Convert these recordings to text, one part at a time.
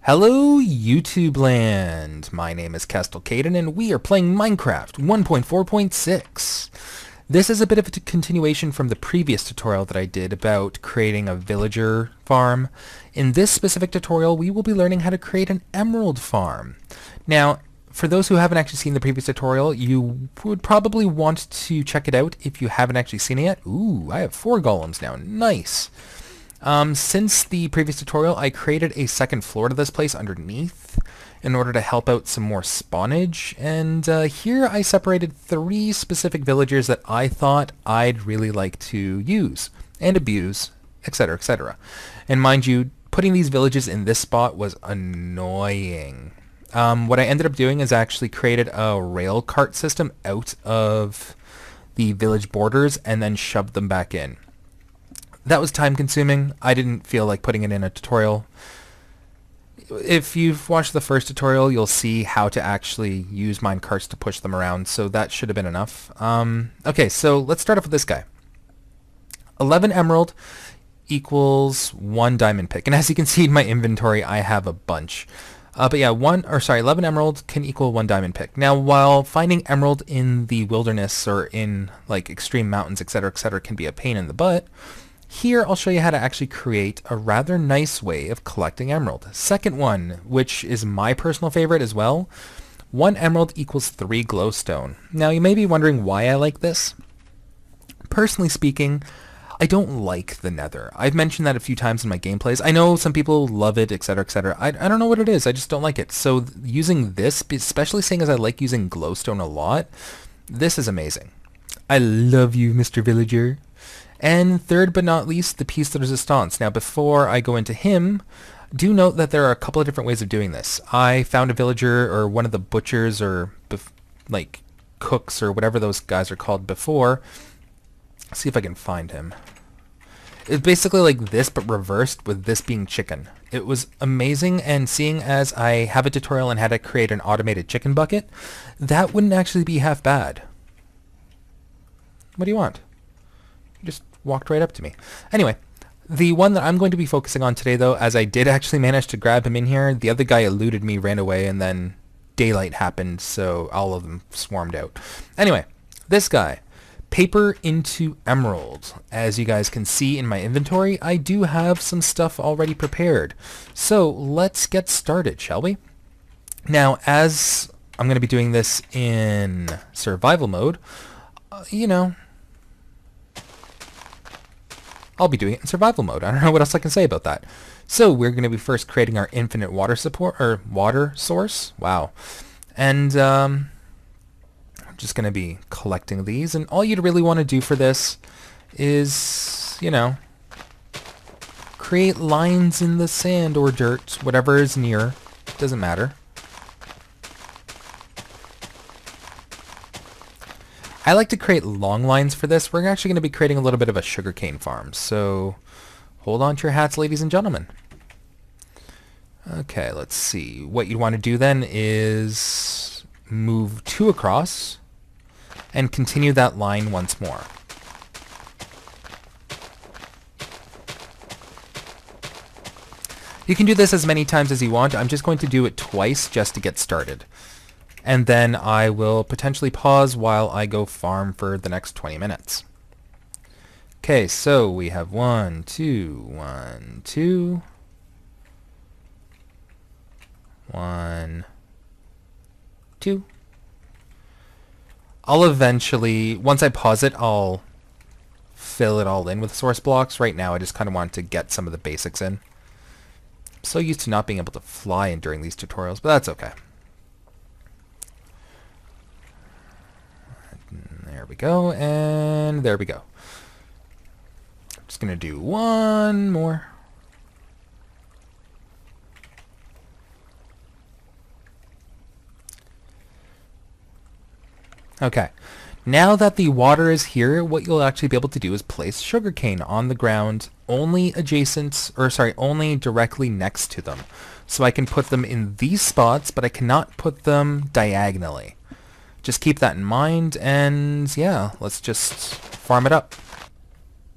Hello YouTube land! My name is KestalKayden and we are playing Minecraft 1.4.6. This is a bit of a continuation from the previous tutorial that I did about creating a villager farm. In this specific tutorial we will be learning how to create an emerald farm. Now, for those who haven't actually seen the previous tutorial, you would probably want to check it out if you haven't actually seen it yet. Ooh, I have 4 golems now. Nice! Since the previous tutorial, I created a second floor to this place underneath in order to help out some more spawnage, and here I separated 3 specific villagers that I thought I'd really like to use and abuse, etc., etc. And mind you, putting these villages in this spot was annoying. What I ended up doing is actually created a rail cart system out of the village borders and then shoved them back in. That was time consuming. I didn't feel like putting it in a tutorial. If you've watched the first tutorial, you'll see how to actually use minecarts to push them around, so that should have been enough. Okay, so let's start off with this guy. 11 emerald equals 1 diamond pick, and as you can see in my inventory, I have a bunch. But yeah, 11 emerald can equal 1 diamond pick. Now, while finding emerald in the wilderness or in like extreme mountains, etc., can be a pain in the butt, here I'll show you how to actually create a rather nice way of collecting emerald. Second one, which is my personal favorite as well, 1 emerald equals 3 glowstone. Now you may be wondering why I like this. Personally speaking, I don't like the nether. I've mentioned that a few times in my gameplays. I know some people love it, etc., I don't know what it is, I just don't like it. So using this, especially seeing as I like using glowstone a lot, this is amazing. I love you, Mr. Villager. And third but not least, the piece de resistance. Now before I go into him, do note that there are a couple of different ways of doing this. I found a villager or one of the butchers or like cooks or whatever those guys are called before. Let's see if I can find him. It's basically like this but reversed, with this being chicken. It was amazing, and seeing as I have a tutorial on how to create an automated chicken bucket, that wouldn't actually be half bad. What do you want? You just walked right up to me. Anyway, the one that I'm going to be focusing on today, though, as I did actually manage to grab him in here, the other guy eluded me, ran away, and then daylight happened, so all of them swarmed out. Anyway, this guy, paper into emerald. As you guys can see in my inventory, I do have some stuff already prepared. So let's get started, shall we? Now, as I'm going to be doing this in survival mode, you know, I'll be doing it in survival mode. I don't know what else I can say about that. So we're going to be first creating our infinite water support or water source. Wow. And I'm just going to be collecting these. And all you'd really want to do for this is, you know, create lines in the sand or dirt, whatever is near. Doesn't matter. I like to create long lines for this. We're actually going to be creating a little bit of a sugarcane farm, so hold on to your hats, ladies and gentlemen. Okay, let's see. What you want to do then is move 2 across and continue that line once more. You can do this as many times as you want. I'm just going to do it twice just to get started. And then I will potentially pause while I go farm for the next 20 minutes. Okay, so we have 1, 2, 1, 2, 1, 2. I'll eventually, once I pause it, I'll fill it all in with source blocks. Right now I just kind of want to get some of the basics in. I'm so used to not being able to fly in during these tutorials, but that's okay. There we go, and there we go. I'm just going to do 1 more. Okay, now that the water is here, what you'll actually be able to do is place sugarcane on the ground only directly next to them. So I can put them in these spots, but I cannot put them diagonally. Just keep that in mind, and yeah, let's just farm it up.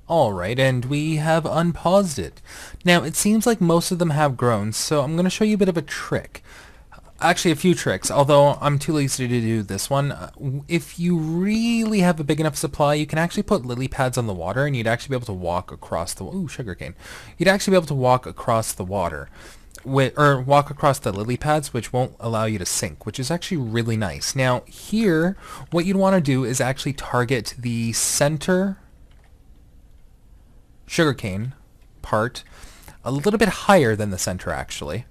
Alright, and we have unpaused it. Now, it seems like most of them have grown, so I'm going to show you a bit of a trick. Actually, a few tricks, although I'm too lazy to do this one. If you really have a big enough supply, you can actually put lily pads on the water, and you'd actually be able to walk across the... Ooh, sugarcane. You'd actually be able to walk across the water. Or walk across the lily pads, which won't allow you to sink, which is actually really nice. Now, here, what you'd want to do is actually target the center sugarcane part a little bit higher than the center, actually,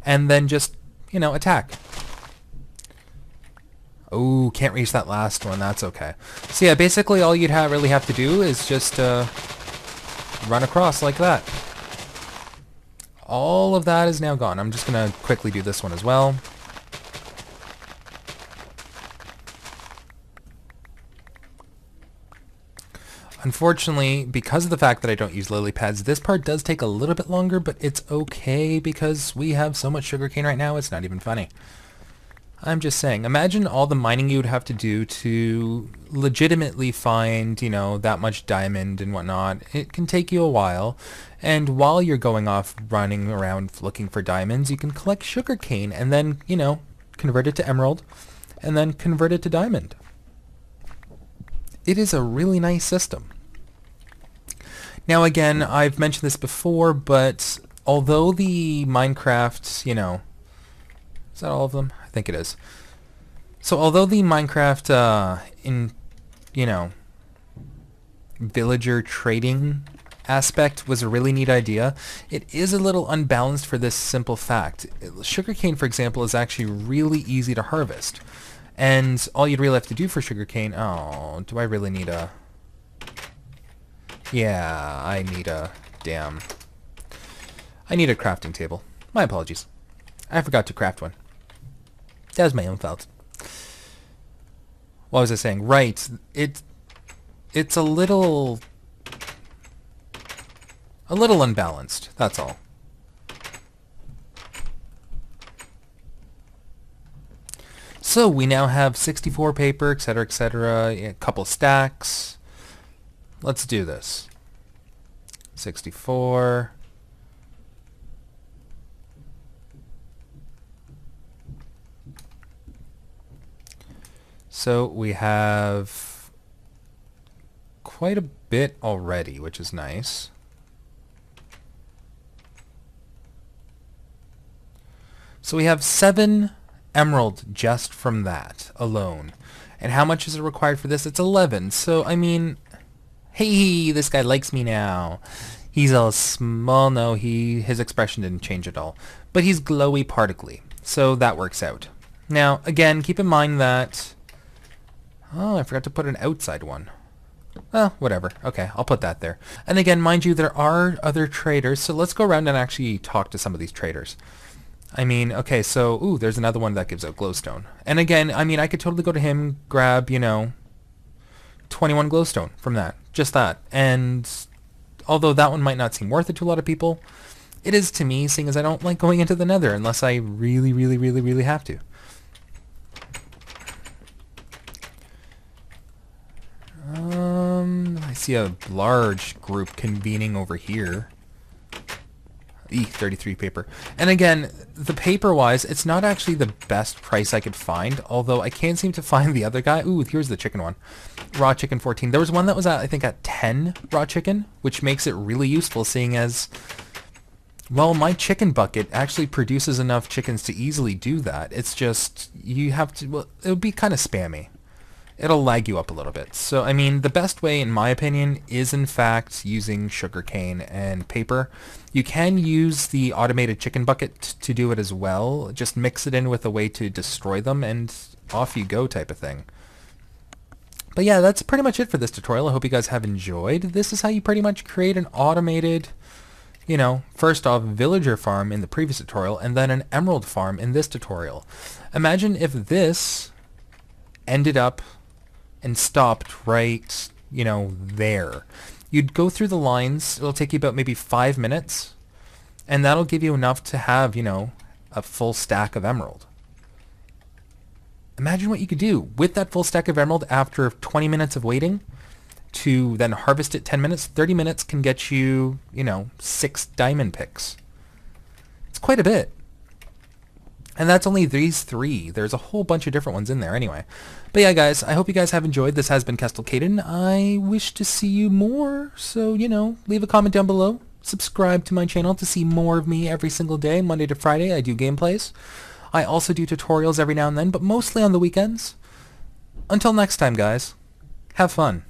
and then just, you know, attack. Oh, can't reach that last one. That's okay. So yeah, basically all you'd really have to do is just run across like that. All of that is now gone. I'm just going to quickly do this one as well. Unfortunately, because of the fact that I don't use lily pads, this part does take a little bit longer, but it's okay because we have so much sugarcane right now, it's not even funny. I'm just saying, imagine all the mining you would have to do to legitimately find, you know, that much diamond and whatnot. It can take you a while, and while you're going off running around looking for diamonds, you can collect sugarcane and then, you know, convert it to emerald and then convert it to diamond. It is a really nice system. Now again, I've mentioned this before, but although the Minecraft, you know, is that all of them? I think it is. So although the Minecraft, you know, villager trading aspect was a really neat idea, it is a little unbalanced for this simple fact. Sugarcane, for example, is actually really easy to harvest. And all you'd really have to do for sugarcane... Oh, do I really need a... Yeah, I need a... Damn. I need a crafting table. My apologies. I forgot to craft one. That was my own fault. What was I saying? Right. It's a little unbalanced. That's all. So we now have 64 paper, etc., a couple stacks. Let's do this. 64. So we have quite a bit already, which is nice. So we have 7 emerald just from that alone. And how much is it required for this? It's 11. So, I mean, hey, this guy likes me now. He's all small. No, his expression didn't change at all. But he's glowy particly. So that works out. Now, again, keep in mind that... Oh, I forgot to put an outside one. Well, whatever. Okay, I'll put that there. And again, mind you, there are other traders. So let's go around and actually talk to some of these traders. I mean, okay, so, ooh, there's another one that gives out glowstone. And again, I mean, I could totally go to him, grab, you know, 21 glowstone from that. Just that. And although that one might not seem worth it to a lot of people, it is to me, seeing as I don't like going into the nether unless I really, really, really, really have to. I see a large group convening over here. 33 paper. And again, the paper-wise, it's not actually the best price I could find, although I can't seem to find the other guy. Ooh, here's the chicken one. Raw chicken 14. There was one that was at, I think, at 10 raw chicken, which makes it really useful, seeing as, well, my chicken bucket actually produces enough chickens to easily do that. It's just, you have to, well, it would be kind of spammy. It'll lag you up a little bit. So, I mean, the best way, in my opinion, is in fact using sugarcane and paper. You can use the automated chicken bucket to do it as well. Just mix it in with a way to destroy them, and off you go type of thing. But yeah, that's pretty much it for this tutorial. I hope you guys have enjoyed. This is how you pretty much create an automated, you know, first off, villager farm in the previous tutorial, and then an emerald farm in this tutorial. Imagine if this ended up and stopped right, you know, there. You'd go through the lines, it'll take you about maybe 5 minutes, and that'll give you enough to have, you know, a full stack of emerald. Imagine what you could do with that full stack of emerald after 20 minutes of waiting. to then harvest it 10 minutes. 30 minutes can get you, 6 diamond picks. It's quite a bit. And that's only these 3. There's a whole bunch of different ones in there anyway. But yeah, guys, I hope you guys have enjoyed. This has been KestalKayden. I wish to see you more, so, leave a comment down below. Subscribe to my channel to see more of me every single day. Monday to Friday, I do gameplays. I also do tutorials every now and then, but mostly on the weekends. Until next time, guys, have fun.